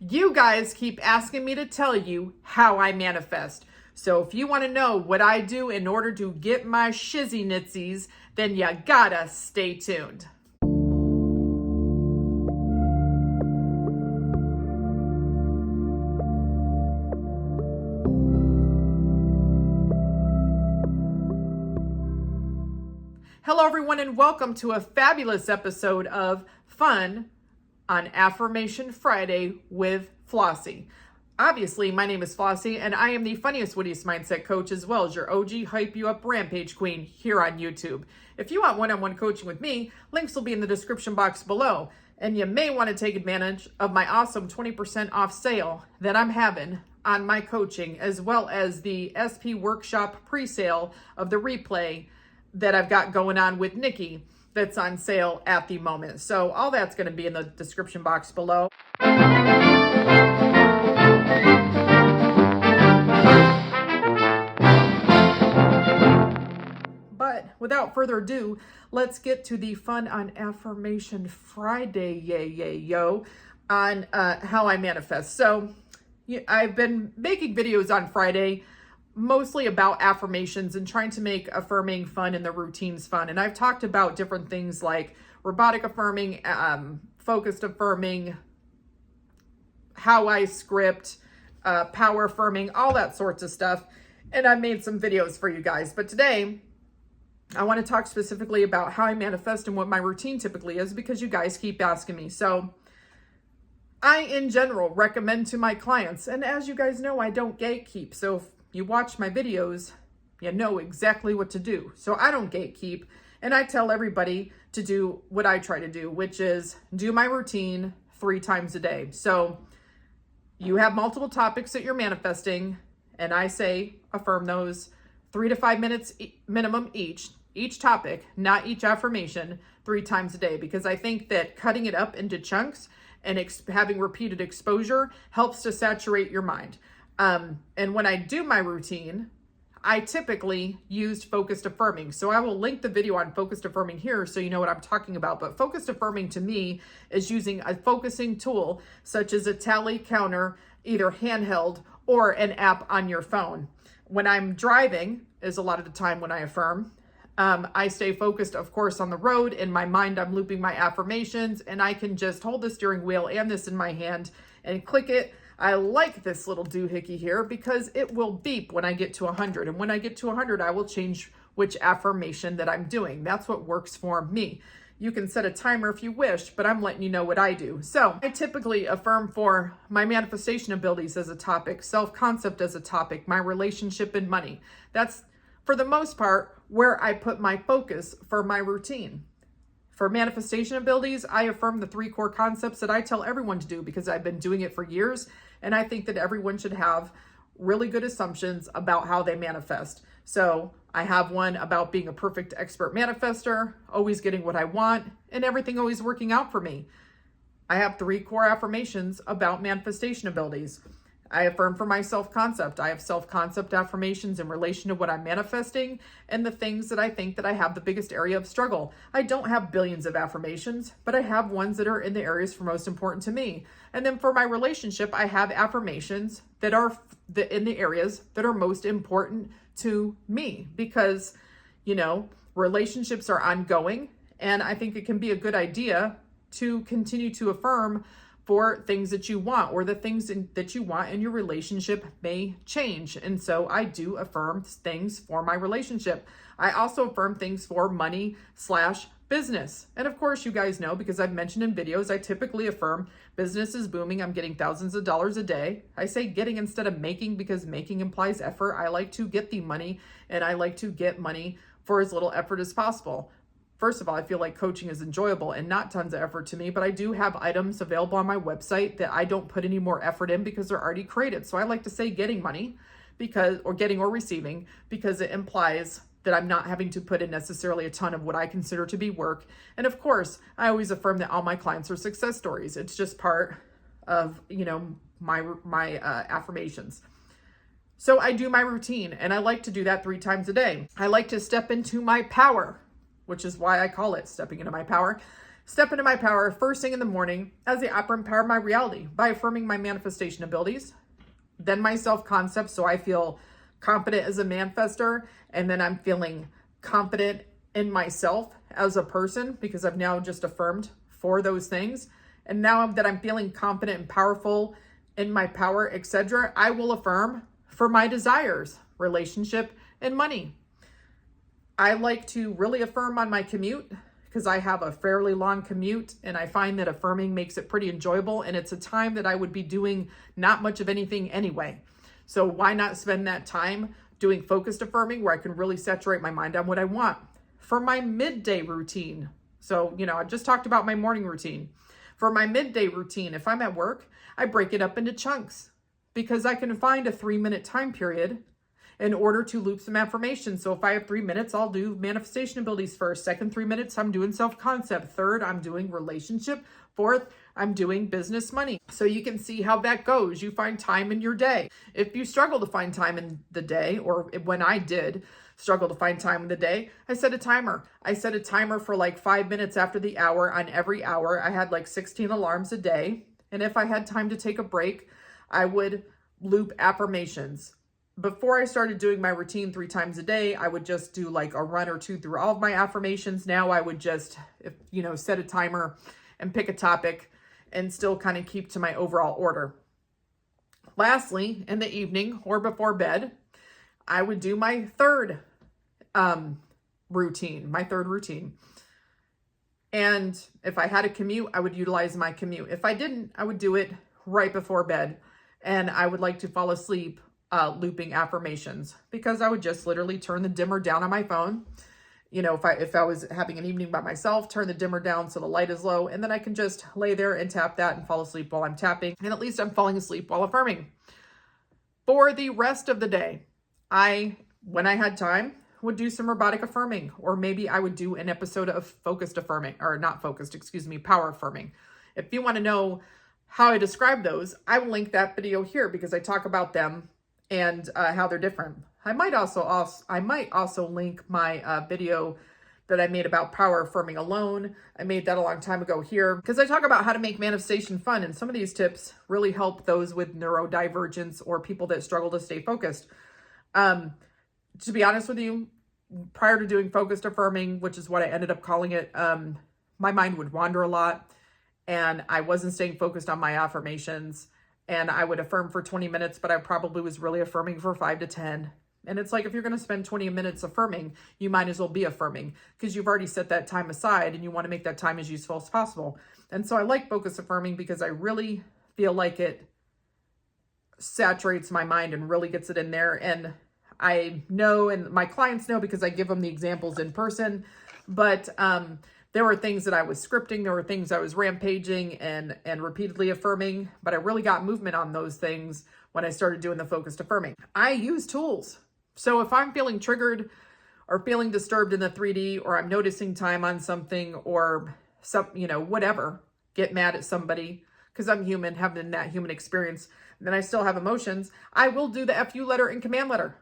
You guys keep asking me to tell you how I manifest. So if you want to know what I do in order to get my shiznits, then you gotta stay tuned. Hello everyone and welcome to a fabulous episode of Fun on Affirmation Friday with Flossie. Obviously, my name is Flossie and I am the funniest, wittiest mindset coach as well as your OG hype you up rampage queen here on YouTube. If you want one-on-one coaching with me, links will be in the description box below. And you may want to take advantage of my awesome 20% off sale that I'm having on my coaching, as well as the SP workshop pre-sale of the replay that I've got going on with Nikki that's on sale at the moment. So all that's going to be in the description box below. But without further ado, let's get to the Fun on Affirmation Friday, yo, on how I manifest. So I've been making videos on Friday mostly about affirmations and trying to make affirming fun and the routines fun. And I've talked about different things like robotic affirming, focused affirming, how I script, power affirming, all that sorts of stuff. And I've made some videos for you guys. But today, I want to talk specifically about how I manifest and what my routine typically is because you guys keep asking me. So I, in general, recommend to my clients, and as you guys know, I don't gatekeep. So if you watch my videos, you know exactly what to do. So I don't gatekeep, and I tell everybody to do what I try to do, which is do my routine 3 times a day. So you have multiple topics that you're manifesting, and I say affirm those 3 to 5 minutes minimum each topic, not each affirmation, 3 times a day, because I think that cutting it up into chunks and having repeated exposure helps to saturate your mind. And when I do my routine, I typically use focused affirming. So I will link the video on focused affirming here so you know what I'm talking about. But focused affirming to me is using a focusing tool such as a tally counter, either handheld or an app on your phone. When I'm driving is a lot of the time when I affirm. I stay focused, of course, on the road. In my mind, I'm looping my affirmations, and I can just hold the steering wheel and this in my hand and click it. I like this little doohickey here because it will beep when I get to 100. And when I get to 100, I will change which affirmation that I'm doing. That's what works for me. You can set a timer if you wish, but I'm letting you know what I do. So I typically affirm for my manifestation abilities as a topic, self-concept as a topic, my relationship and money. That's, for the most part, where I put my focus for my routine. For manifestation abilities, I affirm the 3 core concepts that I tell everyone to do because I've been doing it for years, and I think that everyone should have really good assumptions about how they manifest. So I have one about being a perfect expert manifestor, always getting what I want, and everything always working out for me. I have 3 core affirmations about manifestation abilities. I affirm for my self-concept. I have self-concept affirmations in relation to what I'm manifesting and the things that I think that I have the biggest area of struggle. I don't have billions of affirmations, but I have ones that are in the areas for most important to me. And then for my relationship, I have affirmations that are in the areas that are most important to me because, relationships are ongoing. And I think it can be a good idea to continue to affirm for things that you want, or the things that you want in your relationship may change. And so I do affirm things for my relationship. I also affirm things for money/business. And of course, you guys know, because I've mentioned in videos, I typically affirm business is booming. I'm getting thousands of dollars a day. I say getting instead of making because making implies effort. I like to get the money, and I like to get money for as little effort as possible. First of all, I feel like coaching is enjoyable and not tons of effort to me, but I do have items available on my website that I don't put any more effort in because they're already created. So I like to say getting money or getting or receiving, because it implies that I'm not having to put in necessarily a ton of what I consider to be work. And of course, I always affirm that all my clients are success stories. It's just part of, my affirmations. So I do my routine, and I like to do that 3 times a day. I like to step into my power, which is why I call it stepping into my power. step into my power first thing in the morning as I empower my reality by affirming my manifestation abilities, then my self-concept, so I feel confident as a manifestor, and then I'm feeling confident in myself as a person because I've now just affirmed for those things. And now that I'm feeling confident and powerful in my power, etc., I will affirm for my desires, relationship, and money. I like to really affirm on my commute because I have a fairly long commute, and I find that affirming makes it pretty enjoyable, and it's a time that I would be doing not much of anything anyway. So why not spend that time doing focused affirming where I can really saturate my mind on what I want? For my midday routine, so, I just talked about my morning routine. For my midday routine, if I'm at work, I break it up into chunks because I can find a 3-minute time period in order to loop some affirmations. So if I have 3 minutes, I'll do manifestation abilities first. Second 3 minutes, I'm doing self-concept. Third, I'm doing relationship. Fourth, I'm doing business money. So you can see how that goes. You find time in your day. If you struggle to find time in the day, or when I did struggle to find time in the day, I set a timer. I set a timer for like 5 minutes after the hour on every hour. I had like 16 alarms a day. And if I had time to take a break, I would loop affirmations. Before I started doing my routine 3 times a day, I would just do like a run or two through all of my affirmations. Now I would just, set a timer and pick a topic and still kind of keep to my overall order. Lastly, in the evening or before bed, I would do my third routine. And if I had a commute, I would utilize my commute. If I didn't, I would do it right before bed. And I would like to fall asleep looping affirmations because I would just literally turn the dimmer down on my phone. If I was having an evening by myself, turn the dimmer down so the light is low, and then I can just lay there and tap that and fall asleep while I'm tapping. And at least I'm falling asleep while affirming. For the rest of the day, when I had time, would do some robotic affirming, or maybe I would do an episode of focused affirming, or not focused, power affirming. If you want to know how I describe those, I will link that video here because I talk about them and how they're different. I might also link my video that I made about power affirming alone. I made that a long time ago here because I talk about how to make manifestation fun, and some of these tips really help those with neurodivergence or people that struggle to stay focused. To be honest with you, prior to doing focused affirming, which is what I ended up calling it, my mind would wander a lot and I wasn't staying focused on my affirmations, and I would affirm for 20 minutes, but I probably was really affirming for 5 to 10. And it's like, if you're going to spend 20 minutes affirming, you might as well be affirming because you've already set that time aside and you want to make that time as useful as possible. And so I like focus affirming because I really feel like it saturates my mind and really gets it in there. And I know, and my clients know because I give them the examples in person, but there were things that I was scripting. There were things I was rampaging and repeatedly affirming, but I really got movement on those things when I started doing the focused affirming. I use tools. So if I'm feeling triggered or feeling disturbed in the 3D, or I'm noticing time on something, or whatever, get mad at somebody because I'm human, having that human experience, and then I still have emotions, I will do the FU letter and command letter.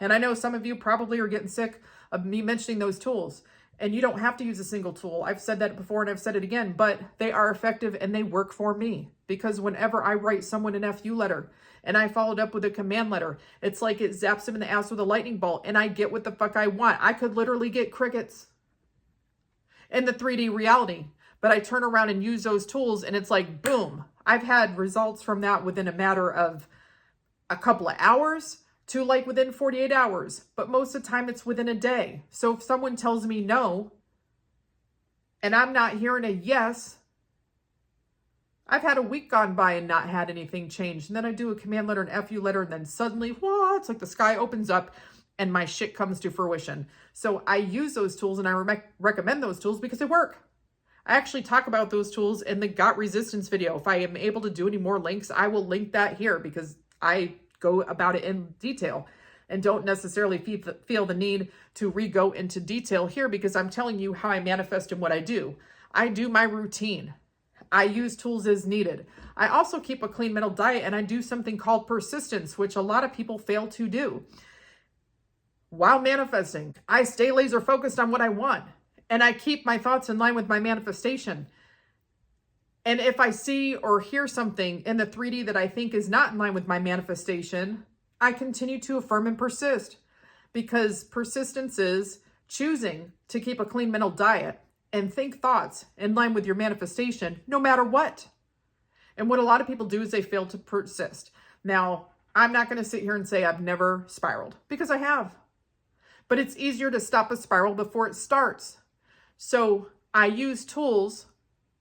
And I know some of you probably are getting sick of me mentioning those tools. And you don't have to use a single tool. I've said that before and I've said it again, but they are effective and they work for me because whenever I write someone an FU letter and I followed up with a command letter, it's like it zaps them in the ass with a lightning bolt and I get what the fuck I want. I could literally get crickets in the 3D reality, but I turn around and use those tools and it's like, boom. I've had results from that within a matter of a couple of hours to like within 48 hours, but most of the time it's within a day. So if someone tells me no, and I'm not hearing a yes, I've had a week gone by and not had anything change. And then I do a command letter, an FU letter, and then suddenly, it's like the sky opens up and my shit comes to fruition. So I use those tools and I recommend those tools because they work. I actually talk about those tools in the Got Resistance video. If I am able to do any more links, I will link that here because I go about it in detail and don't necessarily feel the need to re-go into detail here because I'm telling you how I manifest and what I do. I do my routine. I use tools as needed. I also keep a clean mental diet and I do something called persistence, which a lot of people fail to do. While manifesting, I stay laser focused on what I want. and I keep my thoughts in line with my manifestation. And if I see or hear something in the 3D that I think is not in line with my manifestation, I continue to affirm and persist, because persistence is choosing to keep a clean mental diet and think thoughts in line with your manifestation, no matter what. And what a lot of people do is they fail to persist. Now, I'm not going to sit here and say I've never spiraled, because I have. But it's easier to stop a spiral before it starts. So I use tools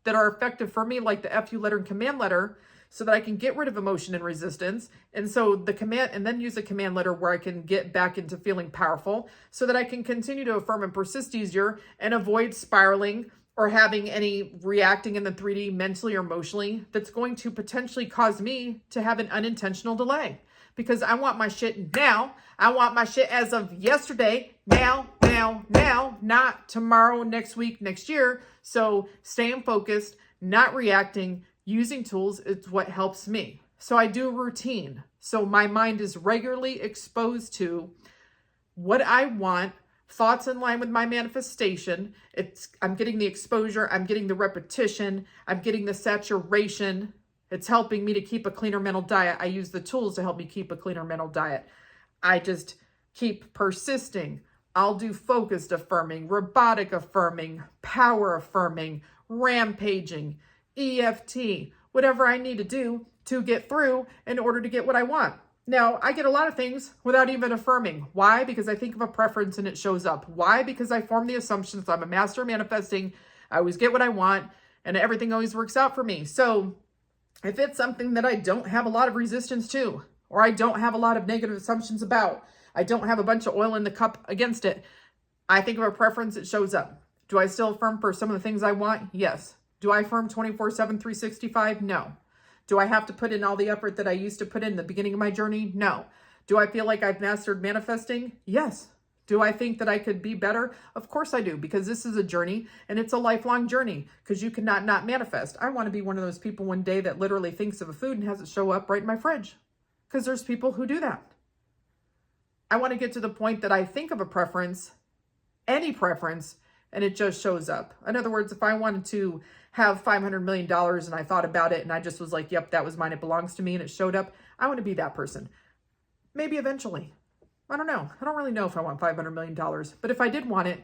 that are effective for me, like the FU letter and command letter, so that I can get rid of emotion and resistance. And so the command, and then use the command letter where I can get back into feeling powerful, so that I can continue to affirm and persist easier and avoid spiraling or having any reacting in the 3D mentally or emotionally that's going to potentially cause me to have an unintentional delay. Because I want my shit now. I want my shit as of yesterday, now, not tomorrow, next week, next year. So staying focused, not reacting, using tools is what helps me. So I do a routine. So my mind is regularly exposed to what I want, thoughts in line with my manifestation. I'm getting the exposure, I'm getting the repetition, I'm getting the saturation. It's helping me to keep a cleaner mental diet. I use the tools to help me keep a cleaner mental diet. I just keep persisting. I'll do focused affirming, robotic affirming, power affirming, rampaging, EFT, whatever I need to do to get through in order to get what I want. Now, I get a lot of things without even affirming. Why? Because I think of a preference and it shows up. Why? Because I form the assumptions. I'm a master of manifesting. I always get what I want and everything always works out for me. So if it's something that I don't have a lot of resistance to, or I don't have a lot of negative assumptions about, I don't have a bunch of oil in the cup against it, I think of a preference, it shows up. Do I still affirm for some of the things I want? Yes. Do I affirm 24/7, 365? No. Do I have to put in all the effort that I used to put in the beginning of my journey? No. Do I feel like I've mastered manifesting? Yes. Do I think that I could be better? Of course I do, because this is a journey and it's a lifelong journey, because you cannot not manifest. I want to be one of those people one day that literally thinks of a food and has it show up right in my fridge, because there's people who do that. I want to get to the point that I think of a preference, any preference, and it just shows up. In other words, if I wanted to have $500 million and I thought about it and I just was like, yep, that was mine, it belongs to me, and it showed up, I want to be that person. Maybe eventually. I don't know. I don't really know if I want $500 million, but if I did want it,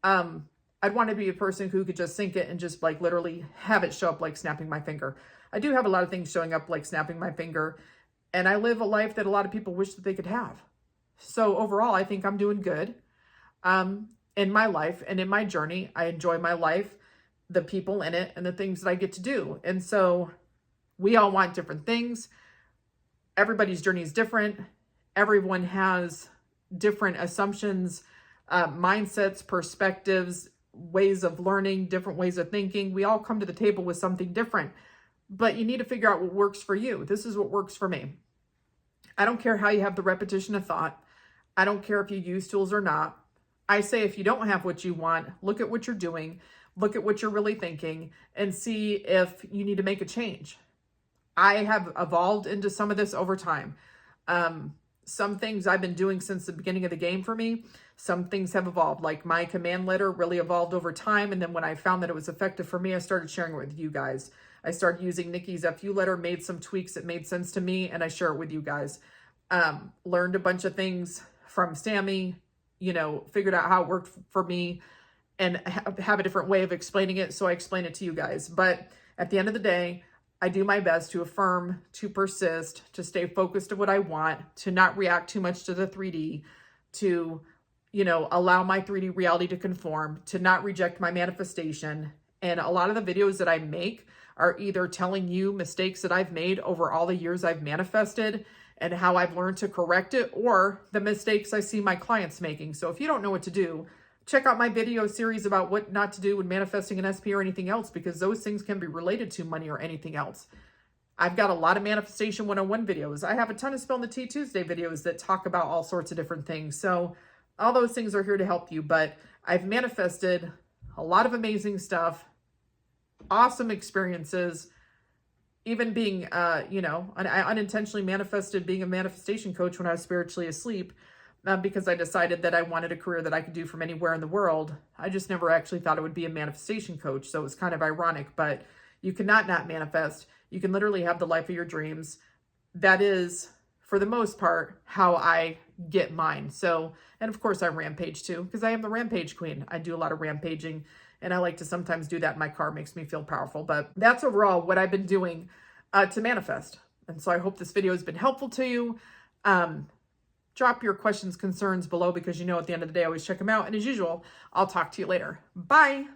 I'd want to be a person who could just think it and just like literally have it show up like snapping my finger. I do have a lot of things showing up like snapping my finger, and I live a life that a lot of people wish that they could have. So overall, I think I'm doing good in my life and in my journey. I enjoy my life, the people in it, and the things that I get to do. And so we all want different things. Everybody's journey is different. Everyone has different assumptions, mindsets, perspectives, ways of learning, different ways of thinking. We all come to the table with something different, but you need to figure out what works for you. This is what works for me. I don't care how you have the repetition of thought. I don't care if you use tools or not. I say if you don't have what you want, look at what you're doing, look at what you're really thinking, and see if you need to make a change. I have evolved into some of this over time. Some things I've been doing since the beginning of the game for me, some things have evolved. Like my command letter really evolved over time. And then when I found that it was effective for me, I started sharing it with you guys. I started using Nikki's FU letter, made some tweaks that made sense to me, and I share it with you guys. Learned a bunch of things from Sammy, figured out how it worked for me, and have a different way of explaining it. So I explain it to you guys. But at the end of the day, I do my best to affirm, to persist, to stay focused on what I want, to not react too much to the 3D, to, allow my 3D reality to conform, to not reject my manifestation. And a lot of the videos that I make are either telling you mistakes that I've made over all the years I've manifested and how I've learned to correct it, or the mistakes I see my clients making. So if you don't know what to do, check out my video series about what not to do when manifesting an SP or anything else, because those things can be related to money or anything else. I've got a lot of manifestation 101 videos. I have a ton of Spill the Tea Tuesday videos that talk about all sorts of different things. So all those things are here to help you, but I've manifested a lot of amazing stuff, awesome experiences, even being, I unintentionally manifested being a manifestation coach when I was spiritually asleep. because I decided that I wanted a career that I could do from anywhere in the world. I just never actually thought it would be a manifestation coach. So it was kind of ironic, but you cannot not manifest. You can literally have the life of your dreams. That is, for the most part, how I get mine. So, and of course I rampage too, because I am the rampage queen. I do a lot of rampaging, and I like to sometimes do that in my car. It makes me feel powerful. But that's overall what I've been doing to manifest. And so I hope this video has been helpful to you. Drop your questions, concerns below, because at the end of the day, I always check them out. And as usual, I'll talk to you later. Bye.